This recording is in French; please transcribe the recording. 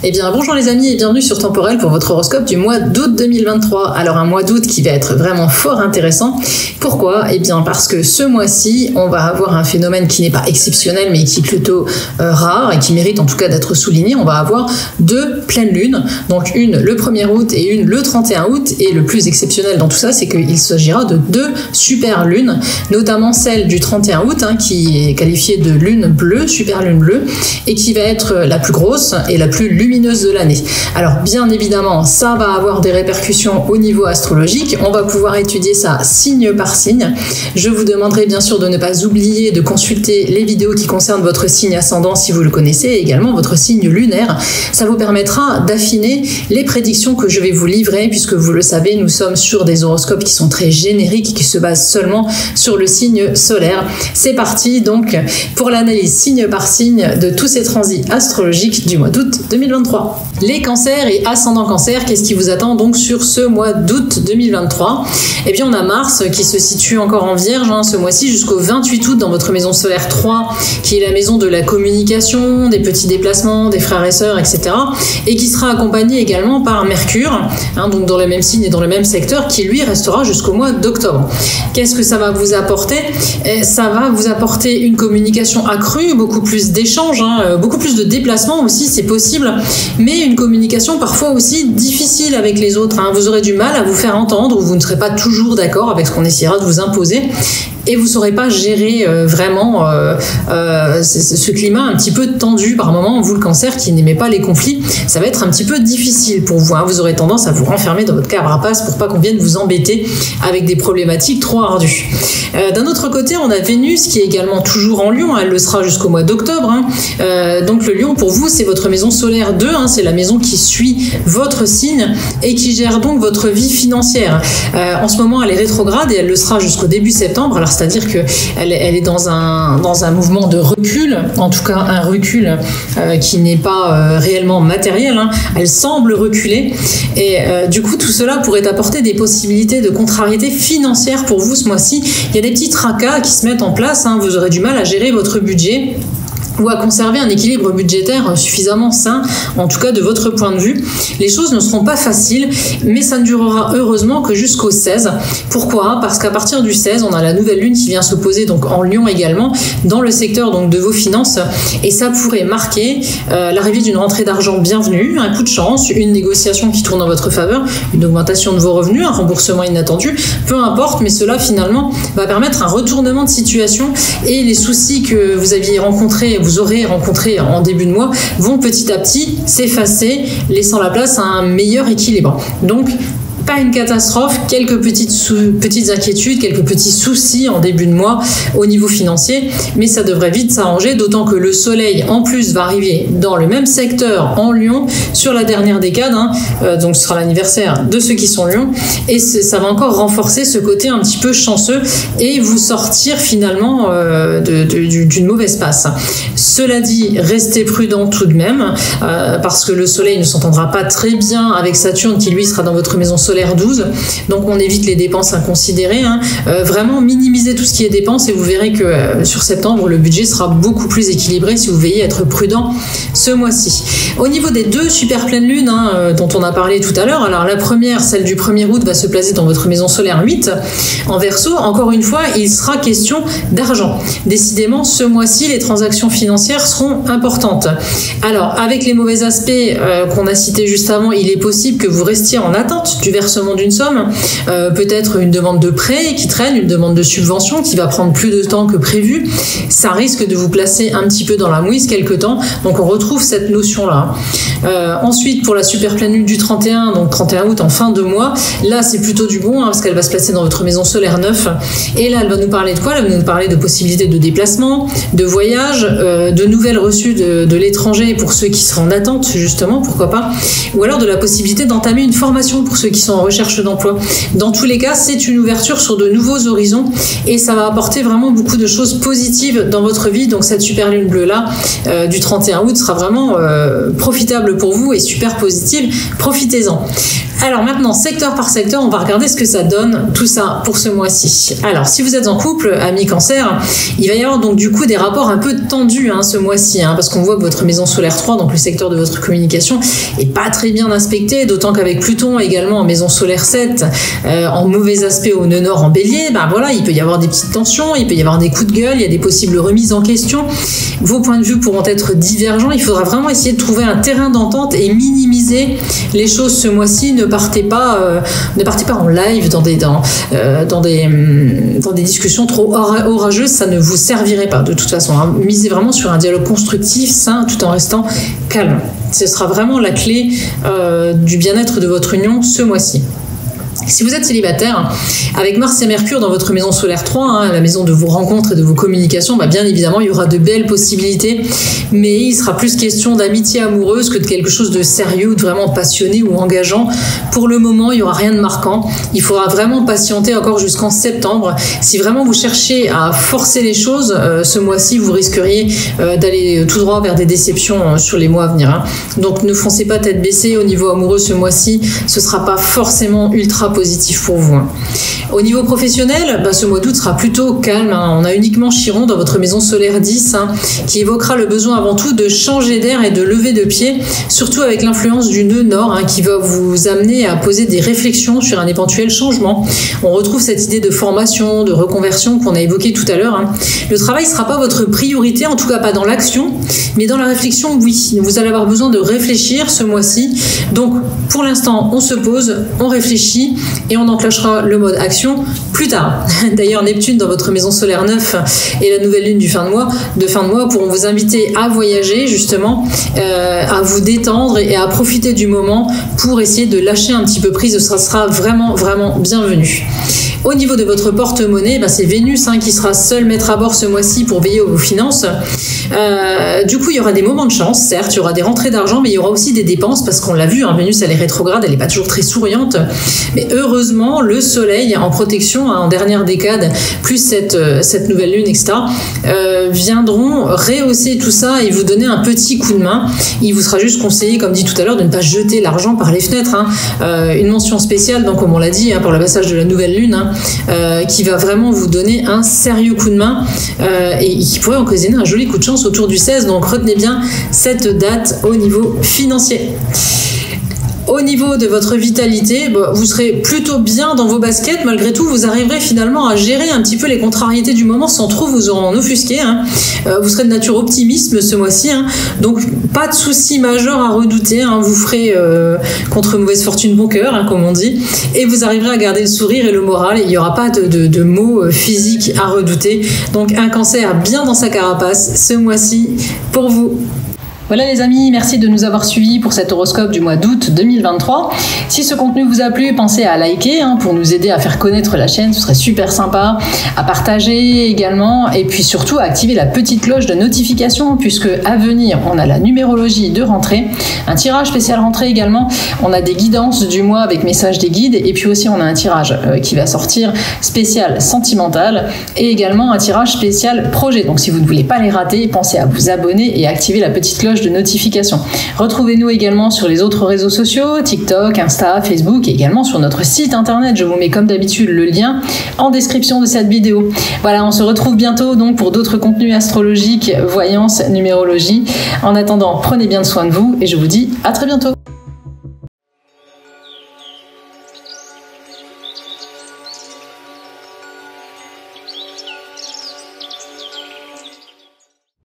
Eh bien bonjour les amis et bienvenue sur Temporel pour votre horoscope du mois d'août 2023. Alors un mois d'août qui va être vraiment fort intéressant. Pourquoi ? Eh bien parce que ce mois-ci on va avoir un phénomène qui n'est pas exceptionnel mais qui est plutôt rare et qui mérite en tout cas d'être souligné. On va avoir 2 pleines lunes, donc une le 1er août et une le 31 août, et le plus exceptionnel dans tout ça c'est qu'il s'agira de 2 super lunes, notamment celle du 31 août qui est qualifiée de lune bleue, super lune bleue, et qui va être la plus grosse et la plus lumineuse de l'année. Alors bien évidemment ça va avoir des répercussions au niveau astrologique, on va pouvoir étudier ça signe par signe. Je vous demanderai bien sûr de ne pas oublier de consulter les vidéos qui concernent votre signe ascendant si vous le connaissez, et également votre signe lunaire. Ça vous permettra d'affiner les prédictions que je vais vous livrer, puisque vous le savez nous sommes sur des horoscopes qui sont très génériques, qui se basent seulement sur le signe solaire. C'est parti donc pour l'analyse signe par signe de tous ces transits astrologiques du mois d'août 2023. Les cancers et ascendant cancer, qu'est-ce qui vous attend donc sur ce mois d'août 2023 ? Eh bien on a Mars qui se situe encore en Vierge ce mois-ci jusqu'au 28 août dans votre maison solaire 3, qui est la maison de la communication, des petits déplacements, des frères et sœurs, etc. et qui sera accompagné également par Mercure, donc dans le même signe et dans le même secteur, qui lui restera jusqu'au mois d'octobre. Qu'est-ce que ça va vous apporter ? Ça va vous apporter une communication accrue, beaucoup plus d'échanges, beaucoup plus de déplacements aussi, c'est possible, mais une communication parfois aussi difficile avec les autres. Vous aurez du mal à vous faire entendre, ou vous ne serez pas toujours d'accord avec ce qu'on essaiera de vous imposer, et vous ne saurez pas gérer vraiment ce climat un petit peu tendu par moment. Vous, le cancer, qui n'aimez pas les conflits, ça va être un petit peu difficile pour vous. Vous aurez tendance à vous renfermer dans votre carapace pour pas qu'on vienne vous embêter avec des problématiques trop ardues. D'un autre côté, on a Vénus qui est également toujours en Lion, elle le sera jusqu'au mois d'octobre. Donc le Lion, pour vous, c'est votre maison solaire 2, c'est la maison qui suit votre signe et qui gère donc votre vie financière. En ce moment, elle est rétrograde et elle le sera jusqu'au début septembre. Alors c'est-à-dire qu'elle est dans un mouvement de recul, en tout cas un recul qui n'est pas réellement matériel. Elle semble reculer, et du coup tout cela pourrait apporter des possibilités de contrariété financière pour vous ce mois-ci. Il y a des petits tracas qui se mettent en place, vous aurez du mal à gérer votre budget ou à conserver un équilibre budgétaire suffisamment sain, en tout cas de votre point de vue. Les choses ne seront pas faciles, mais ça ne durera heureusement que jusqu'au 16. Pourquoi ? Parce qu'à partir du 16, on a la nouvelle lune qui vient s'opposer donc en Lion également, dans le secteur donc de vos finances, et ça pourrait marquer l'arrivée d'une rentrée d'argent bienvenue, un coup de chance, une négociation qui tourne en votre faveur, une augmentation de vos revenus, un remboursement inattendu, peu importe, mais cela finalement va permettre un retournement de situation, et les soucis que vous aurez rencontrés en début de mois vont petit à petit s'effacer, laissant la place à un meilleur équilibre. Donc pas une catastrophe, quelques petites inquiétudes, quelques petits soucis en début de mois au niveau financier, mais ça devrait vite s'arranger, d'autant que le soleil en plus va arriver dans le même secteur en Lion sur la dernière décade, donc ce sera l'anniversaire de ceux qui sont Lion, et ça va encore renforcer ce côté un petit peu chanceux et vous sortir finalement d'une mauvaise passe. Cela dit, restez prudent tout de même, parce que le soleil ne s'entendra pas très bien avec Saturne qui lui sera dans votre maison solaire 12, donc on évite les dépenses inconsidérées, vraiment minimiser tout ce qui est dépenses, et vous verrez que sur septembre le budget sera beaucoup plus équilibré si vous veillez à être prudent ce mois-ci. Au niveau des 2 super pleines lunes dont on a parlé tout à l'heure, alors la première, celle du 1er août, va se placer dans votre maison solaire 8 en Verseau. Encore une fois, il sera question d'argent. Décidément, ce mois-ci, les transactions financières seront importantes. Alors, avec les mauvais aspects qu'on a cités juste avant, il est possible que vous restiez en attente du versement d'une somme, peut-être une demande de prêt qui traîne, une demande de subvention qui va prendre plus de temps que prévu. Ça risque de vous placer un petit peu dans la mouise quelque temps, donc on retrouve cette notion-là. Ensuite, pour la super pleine lune du 31, donc 31 août en fin de mois, là c'est plutôt du bon, parce qu'elle va se placer dans votre maison solaire 9, et là elle va nous parler de quoi ? Elle va nous parler de possibilités de déplacement, de voyage, de nouvelles reçues de l'étranger pour ceux qui seraient en attente justement, pourquoi pas, ou alors de la possibilité d'entamer une formation pour ceux qui sont en recherche d'emploi. Dans tous les cas, c'est une ouverture sur de nouveaux horizons, et ça va apporter vraiment beaucoup de choses positives dans votre vie. Donc cette super lune bleue là du 31 août sera vraiment profitable pour vous et super positive, profitez-en. Alors maintenant, secteur par secteur, on va regarder ce que ça donne tout ça pour ce mois-ci. Alors si vous êtes en couple, amis Cancer, il va y avoir donc du coup des rapports un peu tendus ce mois-ci, parce qu'on voit que votre maison solaire 3, donc le secteur de votre communication, est pas très bien inspecté, d'autant qu'avec Pluton également en maison solaire 7, en mauvais aspect au nœud nord en bélier, voilà, il peut y avoir des petites tensions, il peut y avoir des coups de gueule, il y a des possibles remises en question. Vos points de vue pourront être divergents, il faudra vraiment essayer de trouver un terrain d'entente et minimiser les choses ce mois-ci. Ne partez pas en live dans des discussions trop orageuses, ça ne vous servirait pas de toute façon. Misez vraiment sur un dialogue constructif, sain, tout en restant calme. Ce sera vraiment la clé du bien-être de votre union ce mois-ci. Si vous êtes célibataire, avec Mars et Mercure dans votre maison solaire 3, la maison de vos rencontres et de vos communications, bien évidemment, il y aura de belles possibilités, mais il sera plus question d'amitié amoureuse que de quelque chose de sérieux ou de vraiment passionné ou engageant. Pour le moment, il n'y aura rien de marquant. Il faudra vraiment patienter encore jusqu'en septembre. Si vraiment vous cherchez à forcer les choses, ce mois-ci, vous risqueriez d'aller tout droit vers des déceptions sur les mois à venir. Donc ne foncez pas tête baissée au niveau amoureux ce mois-ci. Ce ne sera pas forcément ultra positif pour vous. Au niveau professionnel, ce mois d'août sera plutôt calme. On a uniquement Chiron dans votre maison solaire 10 qui évoquera le besoin avant tout de changer d'air et de lever de pied, surtout avec l'influence du nœud nord qui va vous amener à poser des réflexions sur un éventuel changement. On retrouve cette idée de formation, de reconversion qu'on a évoquée tout à l'heure. Le travail ne sera pas votre priorité, en tout cas pas dans l'action, mais dans la réflexion, oui. Vous allez avoir besoin de réfléchir ce mois-ci. Donc, pour l'instant, on se pose, on réfléchit et on enclenchera le mode action plus tard. D'ailleurs, Neptune dans votre maison solaire 9 et la nouvelle lune de fin de mois pourront vous inviter à voyager justement, à vous détendre et à profiter du moment pour essayer de lâcher un petit peu prise. Ce sera vraiment, vraiment bienvenu. Au niveau de votre porte-monnaie, c'est Vénus qui sera seul maître à bord ce mois-ci pour veiller aux finances. Du coup, il y aura des moments de chance, certes, il y aura des rentrées d'argent, mais il y aura aussi des dépenses parce qu'on l'a vu, Vénus, elle est rétrograde, elle n'est pas toujours très souriante. Mais heureusement, le soleil en protection, en dernière décade, plus cette nouvelle lune, etc., viendront rehausser tout ça et vous donner un petit coup de main. Il vous sera juste conseillé, comme dit tout à l'heure, de ne pas jeter l'argent par les fenêtres. Une mention spéciale, donc, comme on l'a dit, pour le passage de la nouvelle lune, qui va vraiment vous donner un sérieux coup de main et qui pourrait occasionner un joli coup de chance autour du 16. Donc retenez bien cette date au niveau financier. Au niveau de votre vitalité, vous serez plutôt bien dans vos baskets. Malgré tout, vous arriverez finalement à gérer un petit peu les contrariétés du moment sans trop vous en offusquer. Vous serez de nature optimiste ce mois-ci. Donc, pas de soucis majeurs à redouter. Vous ferez contre mauvaise fortune bon cœur, comme on dit. Et vous arriverez à garder le sourire et le moral. Il n'y aura pas de maux physiques à redouter. Donc, un Cancer bien dans sa carapace ce mois-ci pour vous. Voilà les amis, merci de nous avoir suivis pour cet horoscope du mois d'août 2023. Si ce contenu vous a plu, pensez à liker pour nous aider à faire connaître la chaîne, ce serait super sympa, à partager également et puis surtout à activer la petite cloche de notification puisque à venir on a la numérologie de rentrée, un tirage spécial rentrée également, on a des guidances du mois avec messages des guides et puis aussi on a un tirage qui va sortir spécial sentimental et également un tirage spécial projet. Donc si vous ne voulez pas les rater, pensez à vous abonner et à activer la petite cloche de notification. Retrouvez-nous également sur les autres réseaux sociaux, TikTok, Insta, Facebook et également sur notre site internet. Je vous mets comme d'habitude le lien en description de cette vidéo. Voilà, on se retrouve bientôt donc pour d'autres contenus astrologiques, voyance, numérologie. En attendant, prenez bien soin de vous et je vous dis à très bientôt.